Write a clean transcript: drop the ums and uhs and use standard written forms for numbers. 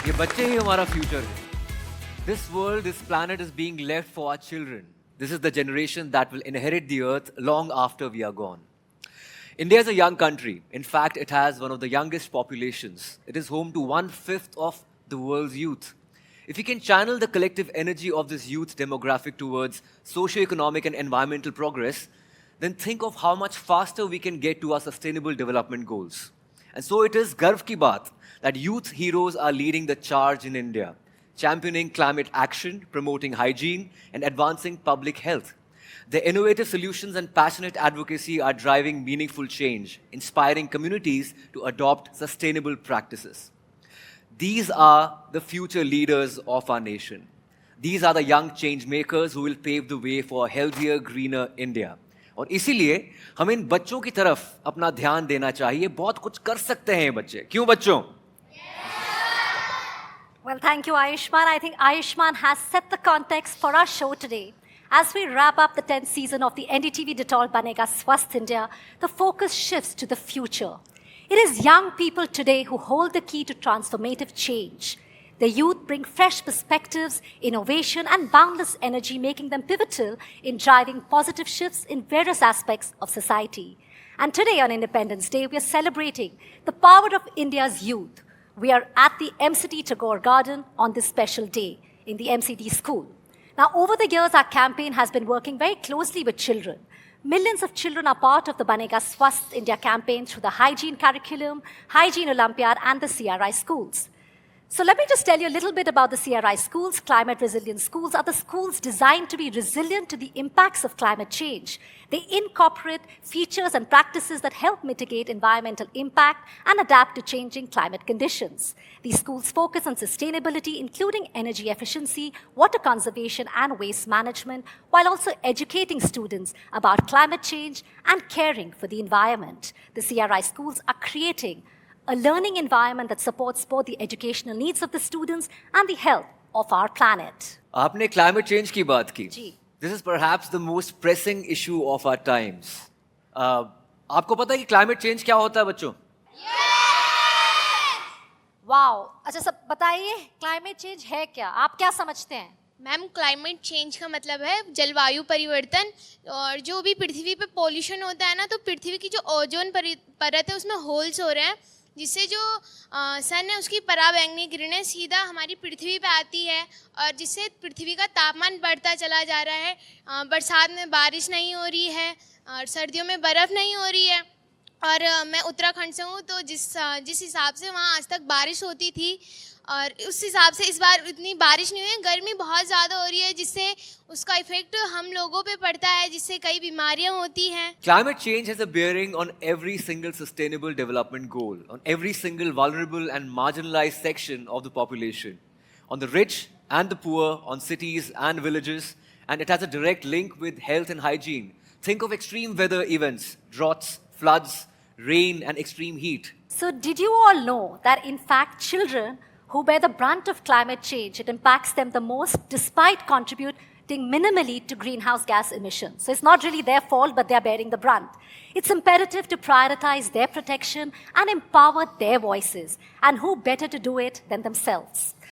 ये बच्चे ही हमारा फ्यूचर है. This world, this planet is being left for our children. This is the generation that will inherit the earth long after we are gone. India is a young country. In fact, it has one of the youngest populations. It is home to 1/5 of the world's youth. If we can channel the collective energy of this youth demographic towards socio-economic and environmental progress, then think of how much faster we can get to our sustainable development goals. And so it is garv ki baat that youth heroes are leading the charge in India, championing climate action, promoting hygiene, and advancing public health. Their innovative solutions and passionate advocacy are driving meaningful change, inspiring communities to adopt sustainable practices. These are the future leaders of our nation. These are the young change makers who will pave the way for a healthier, greener India. और इसीलिए हम इन बच्चों की तरफ अपना ध्यान देना चाहिए. बहुत कुछ कर सकते हैं ये बच्चे. क्यों बच्चों? Well, thank you, Ayushman. I think Ayushman has set the context for our show today. As we wrap up the 10th season of the NDTV Detol Banega Swasth India, the focus shifts to the future. It is young people today who hold the key to transformative change. The youth bring fresh perspectives, innovation, and boundless energy, making them pivotal in driving positive shifts in various aspects of society. And today on Independence Day, we are celebrating the power of India's youth. We are at the MCT Tagore Garden on this special day in the MCT school. Now, over the years, our campaign has been working very closely with children. Millions of children are part of the Banega Swasth India campaign through the Hygiene Curriculum, Hygiene Olympiad, and the CRI schools. So let me just tell you a little bit about the CRI schools. Climate resilient schools are the schools designed to be resilient to the impacts of climate change. They incorporate features and practices that help mitigate environmental impact and adapt to changing climate conditions. These schools focus on sustainability, including energy efficiency, water conservation, and waste management, while also educating students about climate change and caring for the environment. The CRI schools are creating a learning environment that supports both the educational needs of the students and the health of our planet. आपने climate change की बात की. जी. This is perhaps the most pressing issue of our times. आपको पता है कि climate change क्या होता है बच्चों? वाओ, अच्छा सब बताइए क्लाइमेट चेंज है क्या? आप क्या समझते हैं? मैम, क्लाइमेट चेंज का मतलब है जलवायु परिवर्तन. और जो भी पृथ्वी पे पॉल्यूशन होता है ना, तो पृथ्वी की जो ओजोन परत है उसमें होल्स हो रहे हैं, जिससे जो सन है उसकी पराबैंगनी किरणें सीधा हमारी पृथ्वी पे आती है और जिससे पृथ्वी का तापमान बढ़ता चला जा रहा है. बरसात में बारिश नहीं हो रही है और सर्दियों में बर्फ़ नहीं हो रही है. और मैं उत्तराखंड से हूँ, तो जिस हिसाब से वहाँ आज तक बारिश होती थी और उस हिसाब से इस बार इतनी बारिश नहीं हुई है. गर्मी बहुत ज़्यादा हो रही है, जिससे उसका इफेक्ट हम लोगों पे पड़ता है, जिससे कई बीमारियां होती हैं. Climate change has a bearing on every single sustainable development goal, on every single vulnerable and marginalized section of the population, on the rich and the poor, on cities and villages, and it has a direct link with health and hygiene. Think of extreme weather events, droughts, floods, rain, and extreme heat. So did you all know that in fact children who bear the brunt of climate change, it impacts them the most despite contributing minimally to greenhouse gas emissions. So it's not really their fault, but they're bearing the brunt. It's imperative to prioritize their protection and empower their voices. And who better to do it than themselves?